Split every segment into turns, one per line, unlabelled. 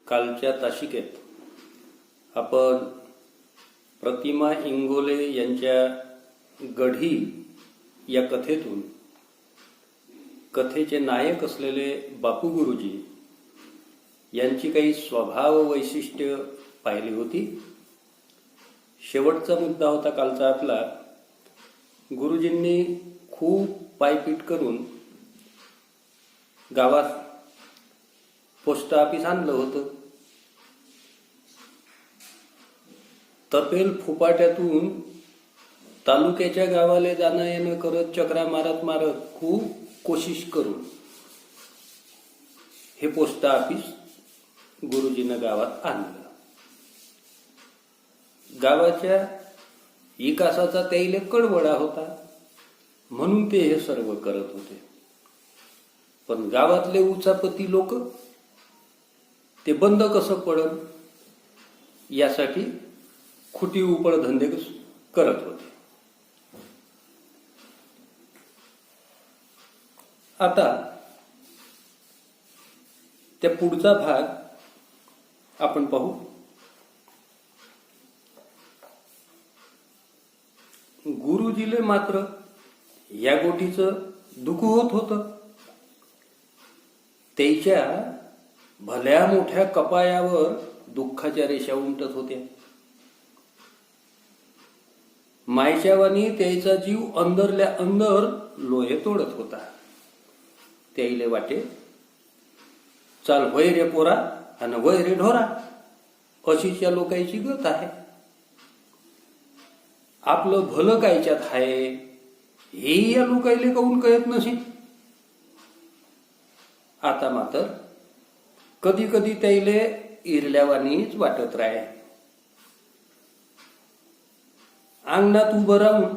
कालच्या तासिकेत आपण प्रतिमा इंगोले यांच्या गढी या कथेतून कथेचे नायक असलेले बापू गुरुजी यांची काही स्वभाव वैशिष्ट्य पाहिली होती. शेवटचा मुद्दा होता कालचा आपला. गुरुजींनी खूप पायपीट करून गावात पोस्ट ऑफिस आणलं होतं. तपेल फुपाट्यातून तालुक्याच्या गावाला जाणं येणं करत चक्रा मारत मारत खूप कोशिश करून हे पोस्ट ऑफिस गुरुजीनं गावात आणलं. गावाच्या विकासाचा त्याईले कडवडा होता म्हणून ते हे सर्व करत होते. पण गावातले उचापती लोक ते बंद कसं पडल यासाठी खुटी उपळ धंदे करत होते. आता त्या पुढचा भाग आपण पाहू. गुरुजीले मात्र या गोष्टीचं दुःख होत होतं. त्याच्या भल्या मोठ्या कपायावर दुःखाच्या रेषा उमटत होत्या. मायच्यावानी त्याचा जीव अंदरल्या अंदर लोहे तोडत होता. त्याईले वाटे चाल वय रे पोरा आणि वय रे ढोरा अशीच या लोकांची गत आहे. आपलं भलं कायच्यात आहे हे या लोकांना काहून कळत नसेल. आता मात्र कधी कधी त्याईले इरल्यावानीच वाटत राहे. अंगणात उभं राहून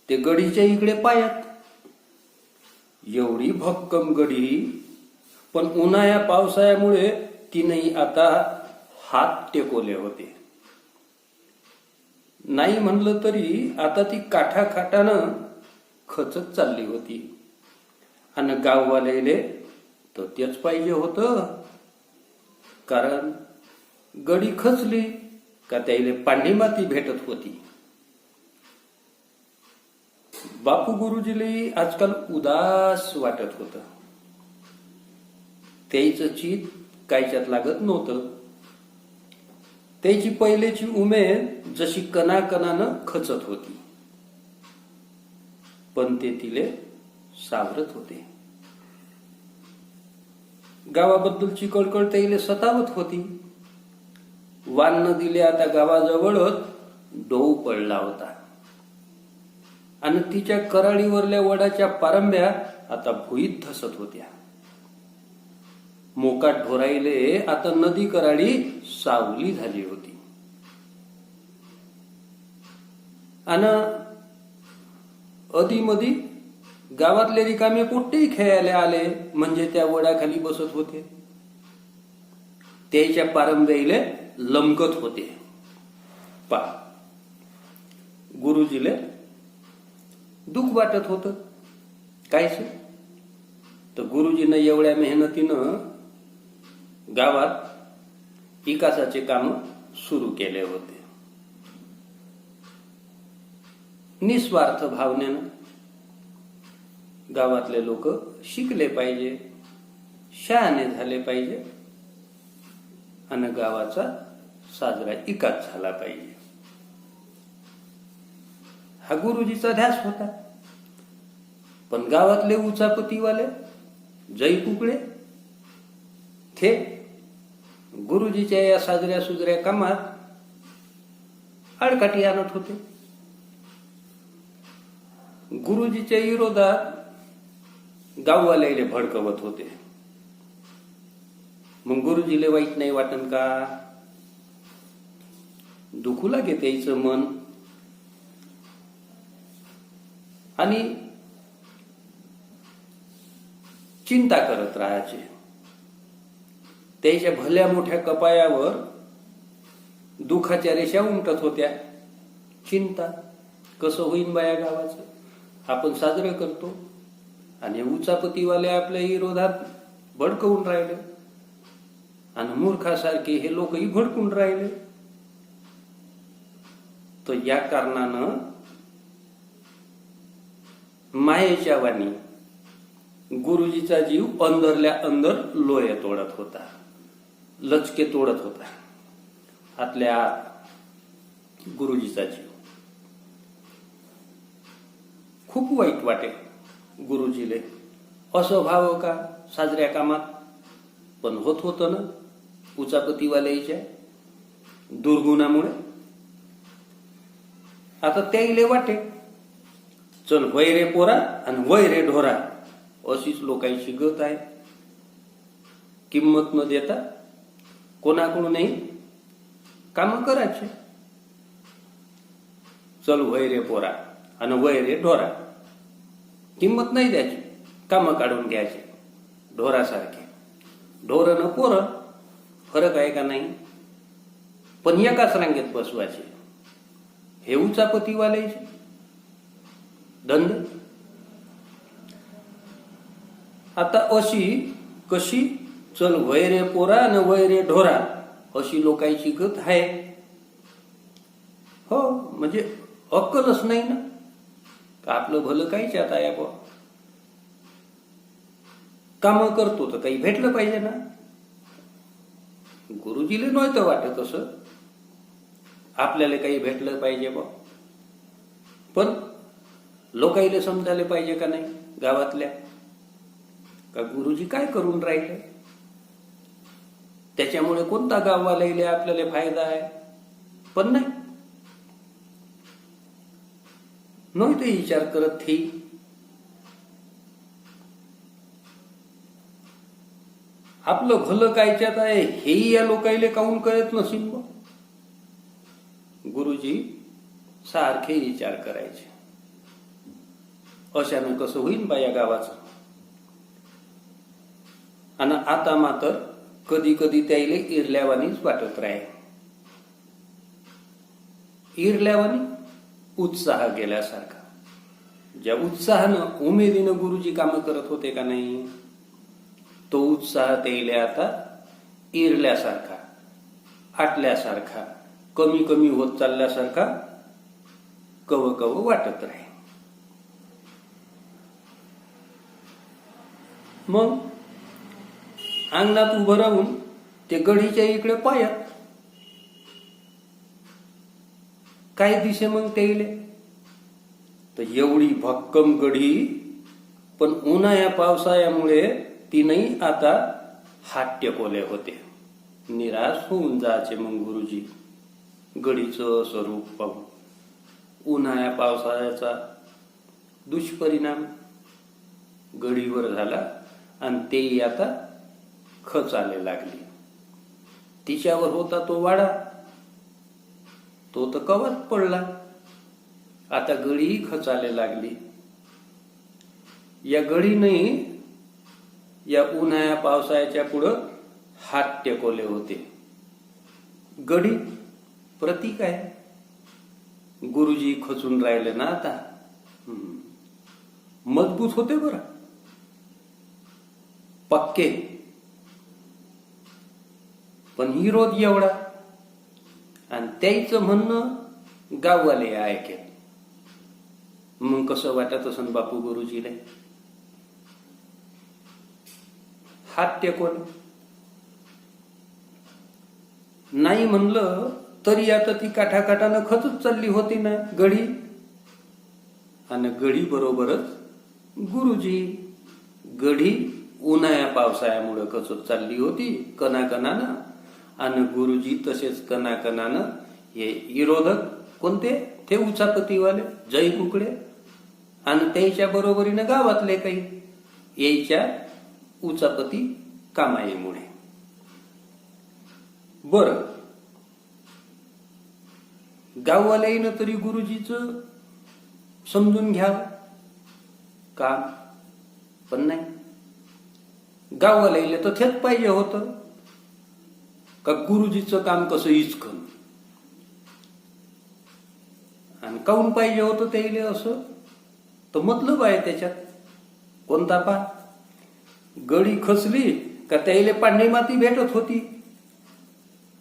ते गडीच्या इकडे पायात एवढी भक्कम गडी, पण उन्हाळ्या पावसाळ्यामुळे तिनेही आता हात टेकवले होते. नाही म्हणलं तरी आता ती काठाखाटानं खचत चालली होती. आणि गाववाल्याले तर तेच पाहिजे होतं, कारण गडी खचली का त्याईले पांढरी माती भेटत होती. बापू गुरुजीले आजकाल उदास वाटत होतं. त्याचं चित कायच्यात लागत नव्हतं. त्याची पहिलेची उमेद जशी कणाकणानं खचत होती, पण ते तिले सावरत होते. गावाबद्दलची कळकळ त्याईले सतावत होती. वान नदीले आता गावाजवळच डोह पडला होता आणि तिच्या कराळीवरल्या वडाच्या पारंब्या आता भुईत धसत होत्या. मोकाट ढोराईले आता नदी कराळी सावली झाली होती. आणि अधीमधी गावातले रिकामे पोट्टेही खेळायला आले म्हणजे त्या वडाखाली बसत होते. त्याच्या पारंब्याईले लमकत होते. गुरुजीले दुःख वाटत होतं. कायच तर गुरुजीनं एवढ्या मेहनतीनं गावात विकासाचे काम सुरू केले होते. निस्वार्थ भावनेनं गावातले लोक शिकले पाहिजे, शहाणे झाले पाहिजे आणि गावाचा साजरा विकास झाला पाहिजे हा गुरुजीचा ध्यास होता. पण गावातले उचापतीवाले जै कुकडे थे गुरुजीच्या या साजऱ्या सुजऱ्या कामात आडकाठी आणत होते. गुरुजीच्या विरोधात गाववाल्याले भडकवत होते. मग गुरुजीले वाईट नाही वाटन का? दुखू लागे त्याचं मन. आणि चिंता करत राहायचे. त्याच्या भल्या मोठ्या कपायावर दुःखाच्या रेषा उमटत होत्या. चिंता कसं होईन बाया गावाचं, आपण साजरं करतो आणि उचापतीवाले आपल्या विरोधात भडकवून राहिले आणि मूर्खासारखे हे लोकही भडकून राहिले. तर या कारणानं मायेच्या वाणी गुरुजीचा जीव अंदरल्या अंदर लोया तोडत होता, लचके तोडत होता. आतल्या आत गुरुजीचा जीव. खूप वाईट वाटे गुरुजीले. असं व्हावं का साजऱ्या कामात? पण होत होतं ना उचापतीवाल्याच्या दुर्गुणामुळे. आता त्याईले वाटे चल वय रे पोरा आणि वय रे ढोरा, अशीच लोकांची गत आहे. किंमत न देता कोणाकडूनही काम करायचे. चल वय रे पोरा आणि वय रे ढोरा, किंमत नाही द्यायची, काम काढून घ्यायचे ढोरासारखे. ढोरं न पोरं, फरक आहे का नाही? पण एकाच रांगेत बसवायचे. हे उचापतीवाल्याचे धंदे. आता अशी कशी चल वय रे पोरा आणि वय रे ढोरा अशी लोकांची गत आहे. हो, म्हणजे अक्कलच नाही ना. आपलं भलं काहीच आता या काम करतो तर काही भेटलं पाहिजे ना. गुरुजीला नव्हतं वाटत असं आपल्याला काही भेटलं पाहिजे बा. पण लोकाईले समजायला पाहिजे का नाही गावातल्या, का गुरुजी काय करून राहिले, त्याच्यामुळे कोणता गाववाल्याले आपल्याला फायदा आहे. पण नाही ते विचार करत थे. आपलं भलं कायच्यात आहे हेही या लोकाईले काहून कळत नसील बा. गुरुजी सारखे विचार करायचे. अशानं कसं होईल बा या गावाचं. आणि आता मात्र कधी कधी त्याईले इरल्यावानीच वाटत राहे. इरल्यावानी उत्साह गेल्यासारखा. ज्या उत्साहानं उमेदीनं गुरुजी कामं करत होते का नाही, तो उत्साह त्याईले आता इरल्यासारखा, आटल्यासारखा, कमी कमी होत चालल्यासारखा कव कव वाटत राहे. मग अंगणात उभं राहून ते गडीच्या इकडे पायात काय दिसे मग त्याईले. तर एवढी भक्कम गडी, पण उन्हाळ्या पावसाळ्यामुळे तीनही आता हात टेकवले होते. निराश होऊन जायचे मग गुरुजी गडीचं स्वरूप पाहून. उन्हाळ्या पावसाळ्याचा दुष्परिणाम गडीवर झाला आणि तेही आता खचाले लागली. तिच्यावर होता तो वाडा, तो तर कवाच पडला. आता गडीही खचाले लागली. या गडीने या उन्हाळ्या पावसाळ्याच्या पुढं हात टेकवले होते. गडी प्रतीक आहे. गुरुजी खचून राहिले ना आता. मजबूत होते बरं, पक्के. पण विरोध एवढा, आणि त्याचं म्हणणं गाववाले ऐके. मग कसं वाटत असन बापू गुरुजीला. हात टेकवले नाही म्हणलं तरी आता ती काठाकाठानं खचत चालली होती ना गडी. आणि गडी बरोबरच गुरुजी. गडी उन्हाळ्या पावसाळ्यामुळे खचत चालली होती कणाकणानं, आणि गुरुजी तसेच कणाकणानं. हे विरोधक कोणते? ते उचापतीवाले जय कुकडे आणि त्याच्या बरोबरीनं गावातले काही यायच्या उचापती कामाईमुळे. बर, गाववाल्यानं तरी गुरुजीचं समजून घ्यावं काम. पण नाही, गाववाल्याला तर थेट पाहिजे होतं का गुरुजीचं काम कसं इचकन. आणि काऊन पाहिजे होतं त्याला असं? तर मतलब आहे त्याच्यात. कोणता पा? गडी खचली का त्याला पांढरी माती भेटत होती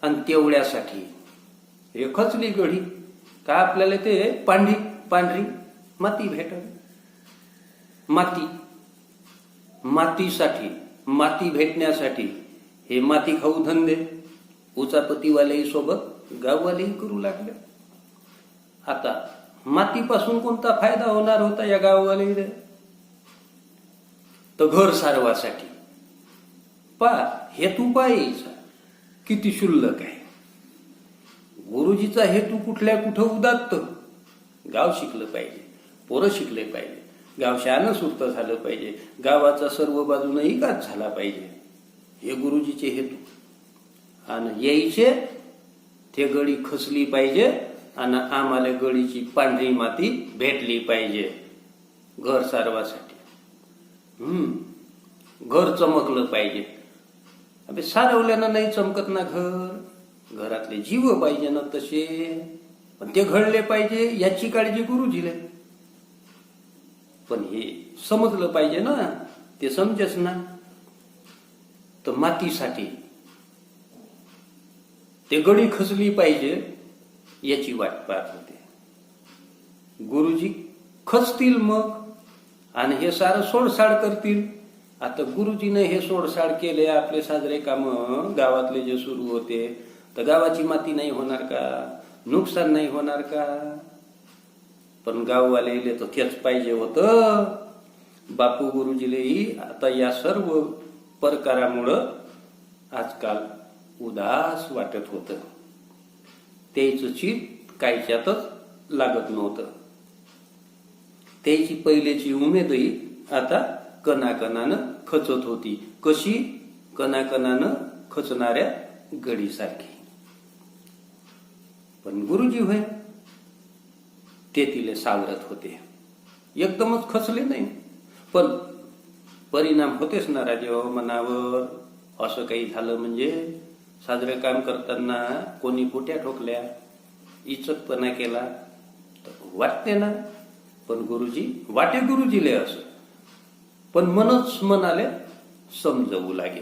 आणि तेवढ्यासाठी हे खचली गडी का आपल्याला ते पांढरी माती भेटल. माती भेटण्यासाठी हे माती खाऊ धंदे उचापतीवालेही सोबत गाववालेही करू लागले. आता मातीपासून कोणता फायदा होणार होता या गाववाले? तर घर सारवासाठी. हेतू पाहायचा किती शुल्लक आहे. गुरुजीचा हेतू कुठं उदात्त. गाव शिकलं पाहिजे, पोरं शिकले पाहिजे, गाव शहाणं सुरत झालं पाहिजे, गावाचा सर्व बाजूने विकास झाला पाहिजे, हे गुरुजीचे हेतू. आणि यायचे ते गडी खचली पाहिजे आणि आम्हाला गडीची पांढरी माती भेटली पाहिजे घर सारवासाठी. घर चमकलं पाहिजे. अबे सारवल्यानं नाही चमकत ना घर. घरातले जीव पाहिजे ना तसे, पण ते घडले पाहिजे याची काळजी गुरुजीला. पण हे समजलं पाहिजे ना, ते समजेच ना. तर मातीसाठी ते गडी खचली पाहिजे याची वाट पाहत होते. गुरुजी खचतील मग आणि हे सारं सोडसाड करतील. आता गुरुजीने हे सोडसाड केले, आपले साजरे काम गावातले जे सुरू होते, तर गावाची माती नाही होणार का? नुकसान नाही होणार का? पण गाववाले तर तेच पाहिजे होतं. बापू गुरुजीलेही आता या सर्व प्रकारामुळं आजकाल उदास वाटत होतं. त्याचं चित कायच्यातच लागत नव्हतं. त्याची पहिलेची उमेदही आता कणाकणानं खचत होती. कशी? कणाकणानं खचणाऱ्या गडीसारखी. पण गुरुजी होय ते तिले सावरत होते. एकदमच खचले नाही, पण परिणाम होतेच ना राजेहो मनावर. असं काही झालं म्हणजे साजरे काम करताना कोणी कुट्या ठोकल्या, इचकपणा केला तर वाटते ना. पण गुरुजीले असं, पण मनच मनाले समजवू लागे.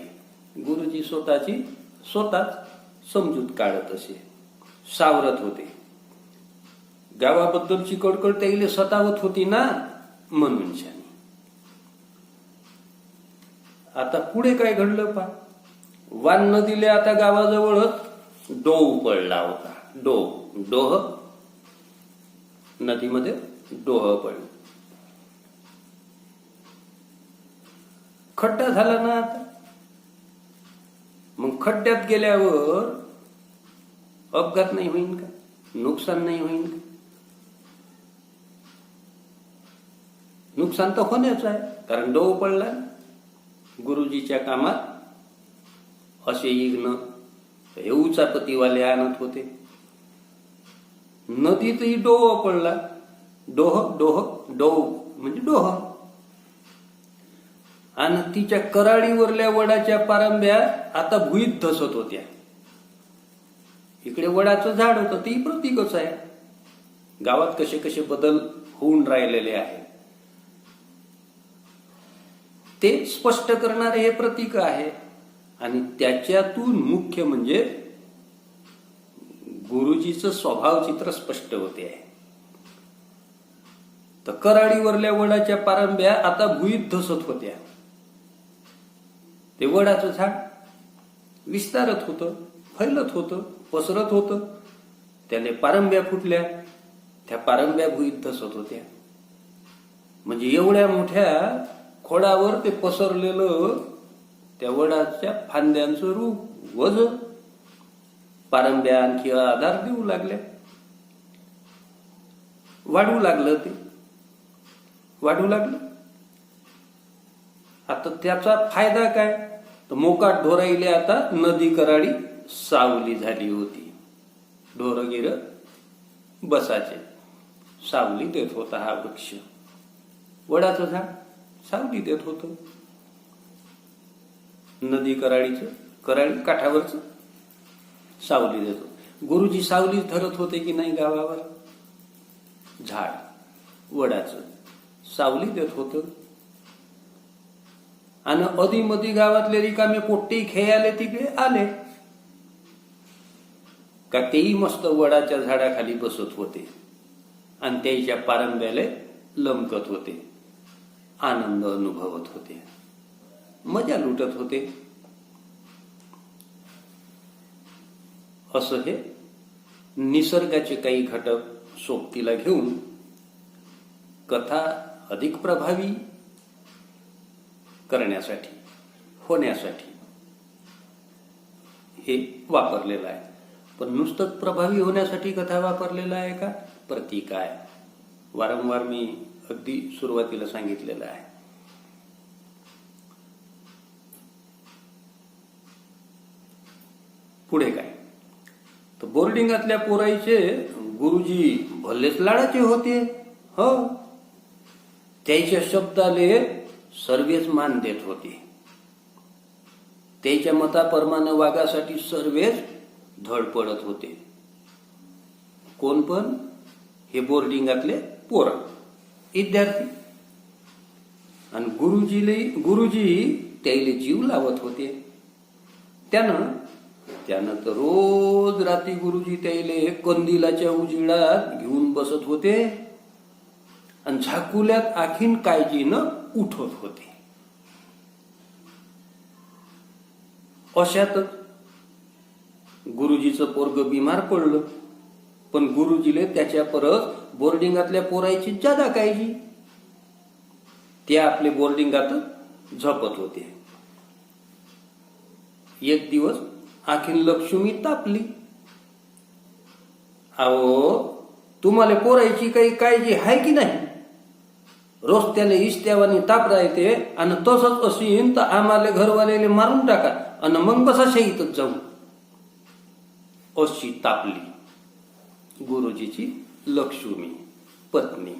गुरुजी स्वतःच समजूत काढत असे, सावरत होते. गावाबद्दलची कडकड त्याला सतावत होती ना, म्हणून शानी. आता पुढे काय घडलं पा. वान नदीले आता गावाजवळच डोह पडला होता. डोह नदीमध्ये डोह पडलं. खड्डा झाला ना आता. मग खड्ड्यात गेल्यावर अपघात नाही होईल का? नुकसान नाही होईल का? नुकसान तर होण्याच आहे, कारण डोह पडला. गुरुजीच्या कामात असे इग्न हे उचापतीवाले आणत होते. नदीतही डोह पडला. डोह म्हणजे डोह. आणि तिच्या कराडीवरल्या वडाच्या पारंब्या आता भुईत धसत होत्या. इकडे वडाचं झाड होतं, ती प्रतीकच आहे. गावात कसे कसे बदल होऊन राहिलेले आहेत ते स्पष्ट करणारे हे प्रतीक आहे. आणि त्याच्यातून मुख्य म्हणजे गुरुजीचं स्वभाव चित्र स्पष्ट होते आहे. तर कराडीवरल्या वडाच्या पारंब्या आता भुईत धसत होत्या. ते वडाचं झाड विस्तारत होतं, फैलत होतं, पसरत होतं. त्याने पारंब्या फुटल्या, त्या पारंब्या भुईत धसत होत्या. म्हणजे एवढ्या मोठ्या खोडावर ते पसरलेलं त्या वडाच्या फांद्यांचं रूप वज. पारंब्या आणखी आधार देऊ लागल्या. वाढू लागलं. आता त्याचा फायदा काय? तर मोकाट ढोराईले आता नदी कराडी सावली झाली होती. ढोरगिर बसाचे. सावली देत होता हा वृक्ष. वडाचं झाड सावली देत होतं. नदी कराडी काठावरच सावली देत होत. गुरुजी सावली धरत होते की नाही गावावर? झाड वडाचं सावली देत होतं. आणि अधीमधी गावातले रिकामे पोट्टे खेळाले तिकडे आले. का तेही मस्त वडाच्या झाडाखाली बसत होते आणि त्याच्या पारंब्याला लमकत होते, आनंद अनुभवत होते, मजा लुटत होते. असं हे निसर्गाचे काही घटक सोबतीला घेऊन कथा अधिक प्रभावी करण्यासाठी, होण्यासाठी हे वापरलेलं आहे. पण नुसतं प्रभावी होण्यासाठी कथा वापरलेला आहे का? प्रतीक आहे. वारंवार मी अगदी सुरुवातीला सांगितलेलं आहे. पुढे काय तर बोर्डिंगातल्या पोराईचे गुरुजी भलेच लाडाचे होते. हो, त्याच्या शब्दाले सर्वेच मान देत होते. त्याच्या मताप्रमाणे वागासाठी सर्वेच धडपडत होते. कोण पण? हे बोर्डिंगातले पोर, विद्यार्थी. आणि गुरुजी त्याला जीव लावत होते. त्यानं तर रोज रात्री गुरुजी त्याले कंदिलाच्या उजिडात घेऊन बसत होते आणि झाकुल्यात आखीन काळजीनं उठत होते. अशातच गुरुजीचं पोरग बिमार पडलं, पण गुरुजीले त्याच्या परत बोर्डिंगातल्या पोरायची जादा काळजी. ते आपले बोर्डिंगातच झोपत होते. एक दिवस आखीन लक्ष्मी तापली. अहो, तुम्हाला पोरायची काही काळजी आहे की नाही? रोज त्याला इस्त्यावानी ताप राहते आणि तसंच असीन तर आम्हाला घरवाल्याला मारून टाका आणि मग बसा शहीदच जाऊ. अशी तापली गुरुजीची लक्ष्मी पत्नी.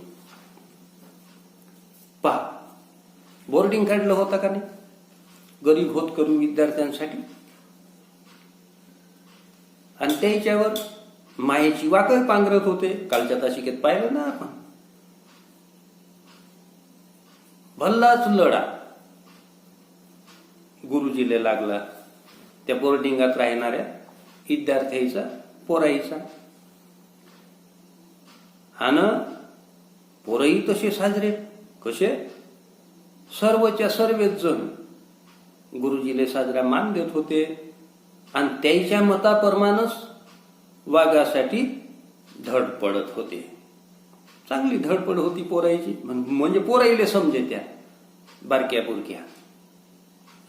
पहा, बोर्डिंग काढलं होतं का नाही गरीब होतकरू विद्यार्थ्यांसाठी. आणि त्याच्यावर मायेची वाकळ पांघरत होते. कालच्या तासिकेत पाहिलं ना आपण. भल्लाच लढा गुरुजीला लागला त्या बोर्डिंगात राहणाऱ्या विद्यार्थ्याचा, पोराईचा. आणि पोरही तसे साजरे. कसे? सर्वच्या सर्वच जण गुरुजीले साजरा मान देत होते आणि त्याच्या मताप्रमाणेच वागासाठी धडपडत होते. चांगली धडपड होती पोराईची. म्हणजे पोराईले समजे त्या बारक्या बुरक्या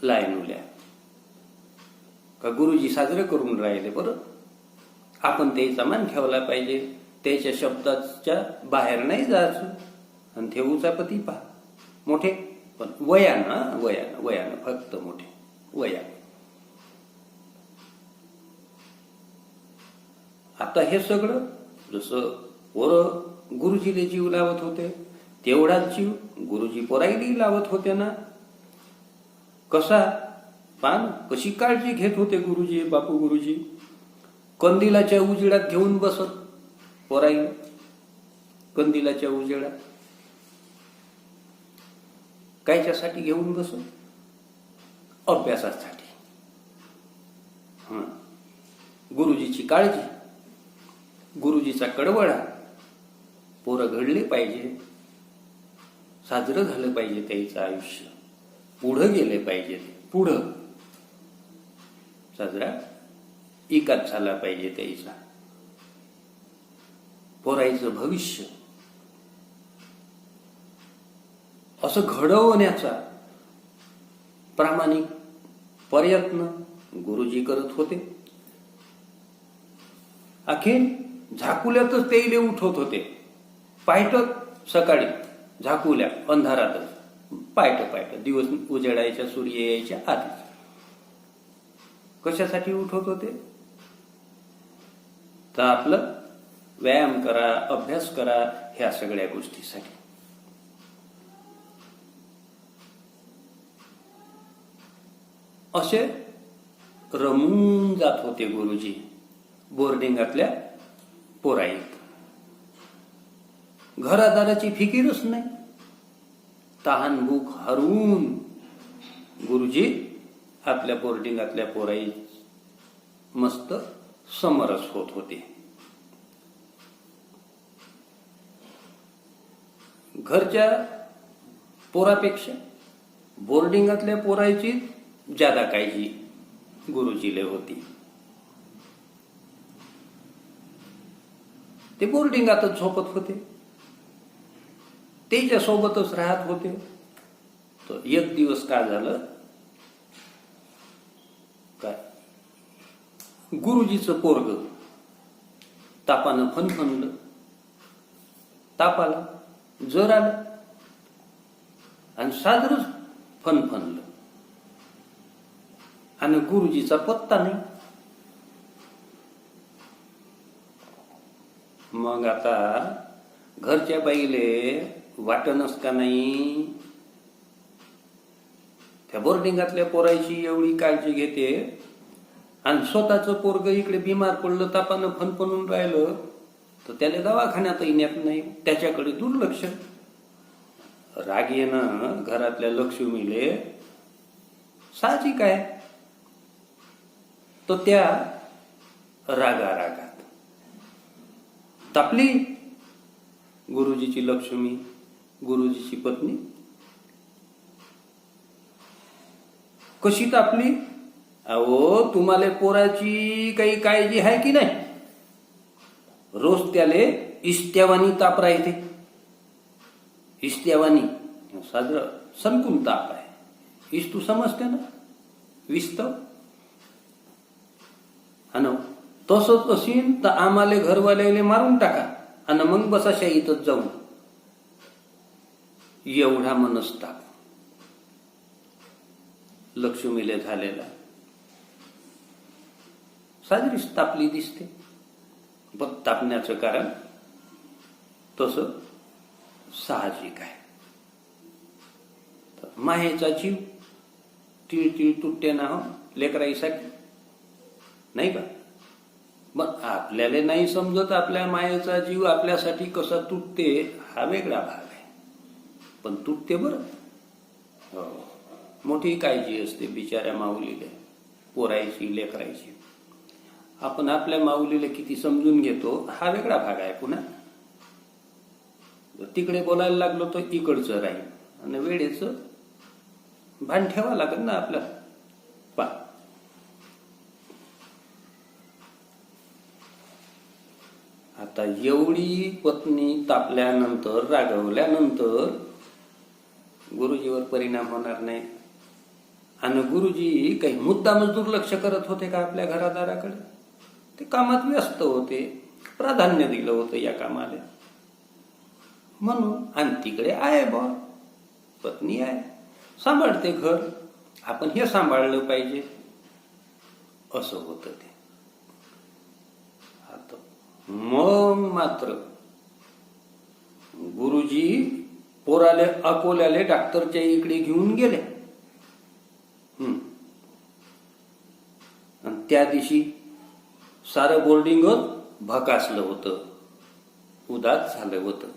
लायनुल्या का गुरुजी साजरे करून राहिले. बरं, आपण त्याचा मान ठेवला पाहिजे. त्याच्या शब्दाच्या बाहेर नाही जायचं. आणि ते उचापती पहा, मोठे पण वयानं फक्त मोठे वयानं. आता हे सगळं जसं पोरं गुरुजीले जीव लावत होते तेवढाच जीव गुरुजी पोराईली लावत होते ना. कसा? पान कशी काळजी घेत होते गुरुजी, बापू गुरुजी. कंदिलाच्या उजेडात घेऊन बसत पोराई. कंदिलाच्या उजेडात कायच्यासाठी घेऊन बसत? अभ्यासासाठी. गुरुजीची काळजी, गुरुजीचा कडवळा. पोरं घडले पाहिजे, साजरं झालं पाहिजे त्याचं आयुष्य, पुढं गेले पाहिजे, पुढं साजरा एकाच झाला पाहिजे त्याचा. पोरायचं भविष्य असं घडवण्याचा प्रामाणिक प्रयत्न गुरुजी करत होते. अखेर झाकुल्यातच तेले उठवत होते. पायटत सकाळी झाकुल्या अंधारातच पायट दिवस उजेडायच्या, सूर्य यायच्या आधीच. कशासाठी उठवत होते? तर आपलं व्यायाम करा, अभ्यास करा, ह्या सगळ्या गोष्टीसाठी. असे रमून जात होते गुरुजी बोर्डिंगातल्या पोराईत. घरादाराची फिकीरच नाही. तहान भूक हरवून गुरुजी आपल्या बोर्डिंगातल्या पोराई मस्त समरस होत होते. घरच्या पोरापेक्षा बोर्डिंगातल्या पोराची ज्यादा काळजी गुरुजीले होती. ते बोर्डिंगातच झोपत होते, त्याच्या सोबतच राहत होते. तर एक दिवस काय झालं, काय गुरुजीचं पोरग तापानं फणफणलं, ताप आला, जर आला आणि सादरच फणफणलं आणि गुरुजीचा पत्ता नाही. मग आता घरच्या बाईले वाटणच का नाही, त्या बोर्डिंगातल्या पोराची एवढी काळजी घेते आणि स्वतःचं पोरग इकडे बिमार पडलं, तापानं फणफणून राहिलं तर त्याला दवाखान्यातही नेत नाही, त्याच्याकडे दुर्लक्ष. राग येणं घरातल्या लक्ष्मीले साहजिक आहे. तो त्या रागारागात तापली गुरुजीची लक्ष्मी, गुरुजीची पत्नी. कशी तापली? अहो, तुम्हाला पोराची काही काळजी आहे की नाही? रोज त्याले इष्ट्यावानी ताप राहते. इष्ट्यावानी साजर सनकून ताप आहे. इष्ट तू समजते ना, विस्तव. आणि तसंच असेल तर आम्हाला घरवाल्याले मारून टाका आणि मग बसा शाईतच जाऊन. एवढा मनस्ताप लक्ष्मीले झालेला. साजरीच तापली दिसते. पण तापण्याचं कारण तसं साहजिक आहे. माहेचा जीव तीळ तीळ तुटते ना हो लेकराईसाठी, नाही का? मग आपल्याला नाही समजत आपल्या मायेचा जीव आपल्यासाठी कसा तुटते, हा वेगळा भाग आहे. पण तुटते बरं. हो, मोठी काळजी असते बिचाऱ्या माऊलीला, पोरायची, लेकरायची. आपण आपल्या माऊलीला किती समजून घेतो हा वेगळा भाग आहे. पुन्हा तिकडे बोलायला लागलो तर इकडचं राहील आणि वेळेचं भान ठेवावं लागेल ना आपलं. पा आता एवढी पत्नी तापल्यानंतर, रागवल्यानंतर गुरुजीवर परिणाम होणार नाही. आणि गुरुजी काही मुद्दामच दुर्लक्ष करत होते का आपल्या घरादाराकडे? ते कामात व्यस्त होते, प्राधान्य दिलं होतं या कामाला म्हणून. आणि तिकडे आहे बा पत्नी आहे, सांभाळते घर, आपण हे सांभाळलं पाहिजे, असं होतं ते. आता मग मात्र गुरुजी पोराले अकोल्याले डॉक्टरच्या इकडे घेऊन गेले. आणि त्या दिवशी सारं बोर्डिंगच भकासलं होतं, उदास झालं होतं.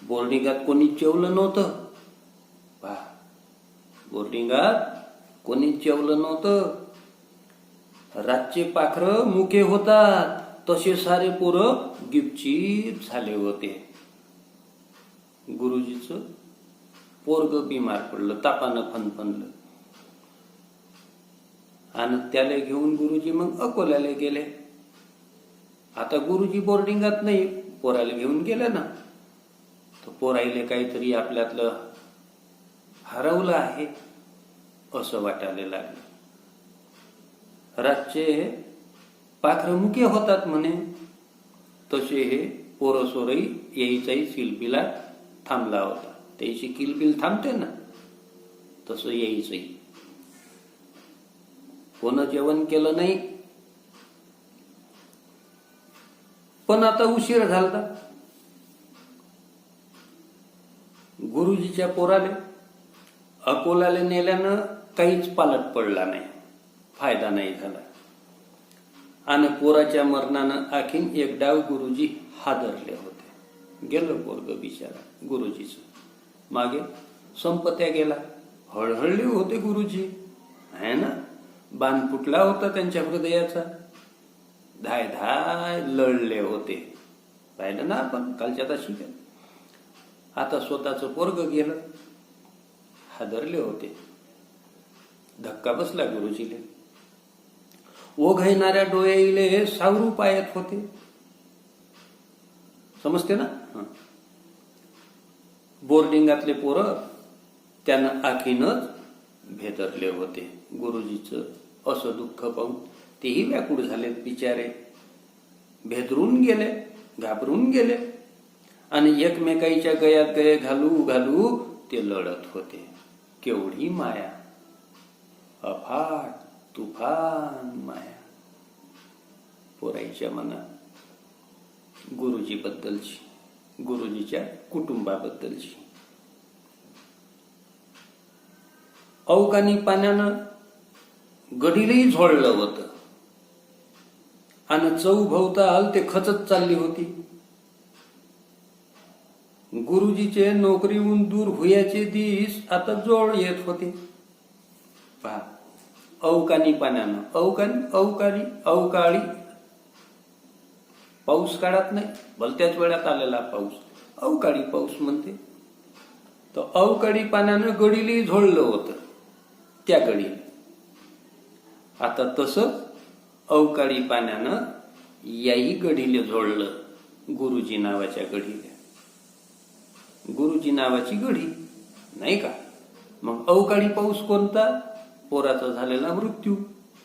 बोर्डिंगात कोणी जेवलं नव्हतं. पहा, बोर्डिंगात कोणी जेवलं नव्हतं. रातचे पाखरं मुके होतात तसे सारे पोरं गिपचीप झाले होते. गुरुजीचं पोरग बिमार पडलं, तापानं फणफणलं आणि त्याला घेऊन गुरुजी मग अकोल्याला गेले. आता गुरुजी बोर्डिंगात नाही, पोराला घेऊन गेले ना. तर पोराईले काहीतरी आपल्यातलं हरवलं आहे असं वाटायला लागलं. रातचे पाखरं मुके होतात म्हणे, तसे हे पोरसोरही यायचाही किलबिला थांबला होता. त्याची किलबिल थांबते ना, तसं यायचंही. कोण जेवण केलं नाही, पण आता उशीर झाला. गुरुजीच्या पोराले अकोल्याला नेल्यानं काहीच पालट पडला नाही, फायदा नाही झाला. आणि पोराच्या मरणानं आणखीन एक डाव गुरुजी हादरले होते. गेलं पोरग बिचारा गुरुजीचं. मागे संपत्या गेला. हळहळले होते गुरुजी, आहे ना. बाण फुटला होता त्यांच्या हृदयाचा. धाय धाय लढले होते. पाहिलं ना आपण कालच्या ताशी. आता स्वतःचं पोरग गेलं. हादरले होते. धक्का बसला गुरुजीले. ओघळणाऱ्या डोळ्याईले सावरू पायत होते. समजते ना. बोर्डिंगातले पोरं त्यानं आखीनच भेदरले होते. गुरुजीचं असं दुःख पाहून तेही व्याकुळ झालेत बिचारे. भेदरून गेले, घाबरून गेले आणि एकमेकाईच्या गयात गये घालू घालू ते लढत होते. केवढी माया, अफाट तुफान माया पोराईच्या मनात गुरुजीबद्दलची, गुरुजीच्या कुटुंबाबद्दलची. अवकानी पाण्यानं गडीलाही झोळलं होतं आणि चौभोवताल ते खचत चालली होती. गुरुजीचे नोकरीहून दूर होयाचे दिस आता जवळ येत होते. पहा, अवकानी पाण्यानं, अवकाळी पाऊस काळात नाही, भलत्याच वेळात आलेला पाऊस अवकाळी पाऊस म्हणते. तर अवकाळी पाण्यानं गडीली झोळलं होतं त्या गडीला. आता तसं अवकाळी पाण्यानं याही गडीले झोळलं गुरुजी नावाच्या गडीला. गुरुजी नावाची गडी नाही का. मग अवकाळी पाऊस कोणता? पोराचा झालेला मृत्यू.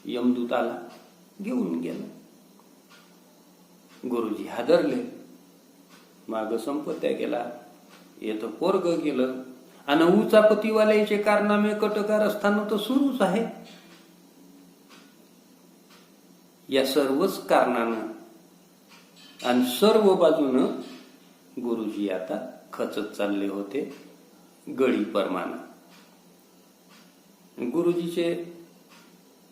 यमदूत आला, घेऊन गेला. गुरुजी हादरले. माग संपत्या गेला, येतं पोरग गेलं आणि उचापतीवाल्याचे कारनामे कटकारस्थान तर सुरूच आहे. या सर्वच कारणानं आणि सर्व बाजूनं गुरुजी आता खचत चालले होते गडी परमानं. गुरुजीचे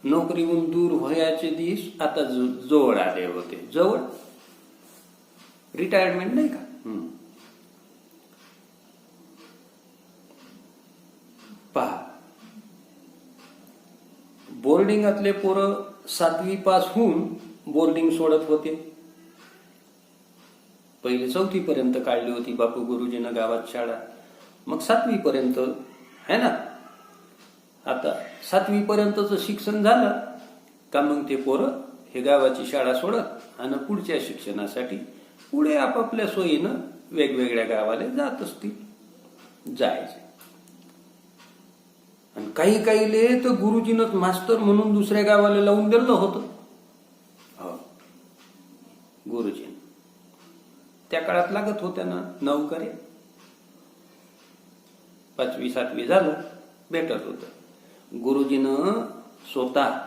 नोकरीहून दूर व्हायचे दिवस आता जवळ आले होते. जवळ रिटायरमेंट नाही का. पहा, बोर्डिंगातले पोरं 7वी पास होऊन बोर्डिंग सोडत होते. पहिले 4थी पर्यंत काढली होती बापू गुरुजीनं गावात शाळा. मग 7वी पर्यंत है ना. आता 7वी पर्यंतचं शिक्षण झालं का मग ते पोरं हे गावाची शाळा सोडत आणि पुढच्या शिक्षणासाठी पुढे आपापल्या सोयीनं वेगवेगळ्या गावाला जात असतील. जायचे. आणि काही काहीले तर गुरुजीनंच मास्तर म्हणून दुसऱ्या गावाला लावून दिलं होतं. गुरुजीनं त्या काळात लागत होत्या ना नोकरी. 5वी 7वी झालं भेटत होत. गुरुजीनं स्वतः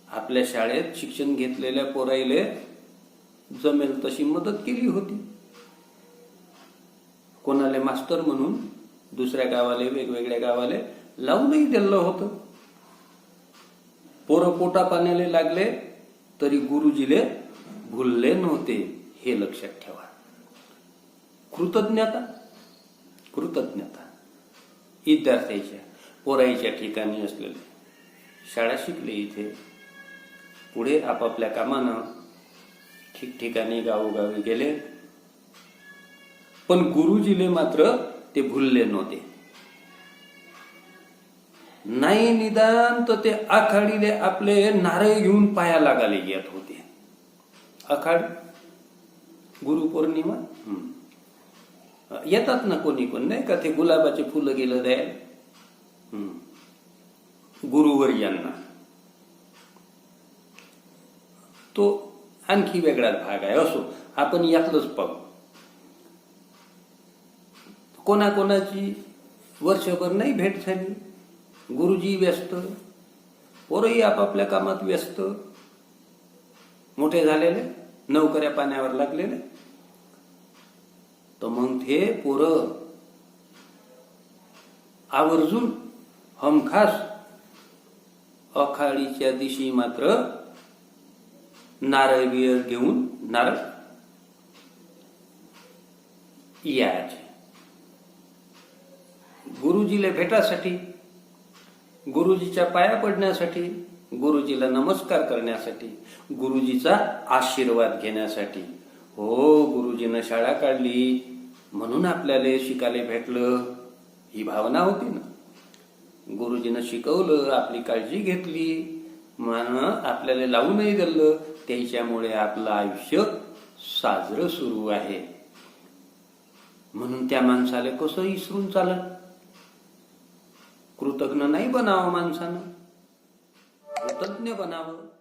आपल्या शाळेत शिक्षण घेतलेल्या पोराईले जमेल तशी मदत केली होती. कोणाले मास्तर म्हणून दुसऱ्या गावाले वेगवेगळ्या गावाले लावूनही दिलं होतं. पोरं पोटा पाण्याला लागले तरी गुरुजीले भुलले नव्हते, हे लक्षात ठेवा. कृतज्ञता कृतज्ञता विद्यार्थ्याच्या पोराईच्या ठिकाणी असलेले. शाळा शिकले इथे, पुढे आपापल्या कामानं ठिकठिकाणी गावोगावी गेले, पण गुरुजीले मात्र ते भुलले नव्हते. नाही निदान तर ते आखाडीले आपले नारळ घेऊन पाया लागाले येत होते. आखाड गुरुपौर्णिमा येतात ना कोणी कोण नाही का. ते गुलाबाचे फुलं गेलं द्यायला गुरुवर यांना. तो आणखी वेगळाच भाग आहे. असो, आपण यातलंच पाहू. कोणाकोणाची वर्षभर नाही भेट झाली. गुरुजी व्यस्त, पोरही आपापल्या कामात व्यस्त, मोठे झालेले, नोकऱ्या पाण्यावर लागलेले. तर मग ते पोरं आवर्जून हमखास आखाडीच्या दिवशी मात्र नारळ बियर घेऊन नारळ यायचे. गुरुजीला भेटासाठी, गुरुजीच्या पाया पडण्यासाठी, गुरुजीला नमस्कार करण्यासाठी, गुरुजीचा आशीर्वाद घेण्यासाठी. हो, गुरुजीनं शाळा काढली म्हणून आपल्याला शिकायला भेटलं, ही भावना होती ना. गुरुजीनं शिकवलं, आपली काळजी घेतली, आपल्याला लावू नाही दिलं, त्याच्यामुळे आपलं आयुष्य साजरं सुरू आहे. म्हणून त्या माणसाला कसं विसरून चालत? कृतज्ञ नाही बनावं माणसानं, कृतज्ञ बनावं.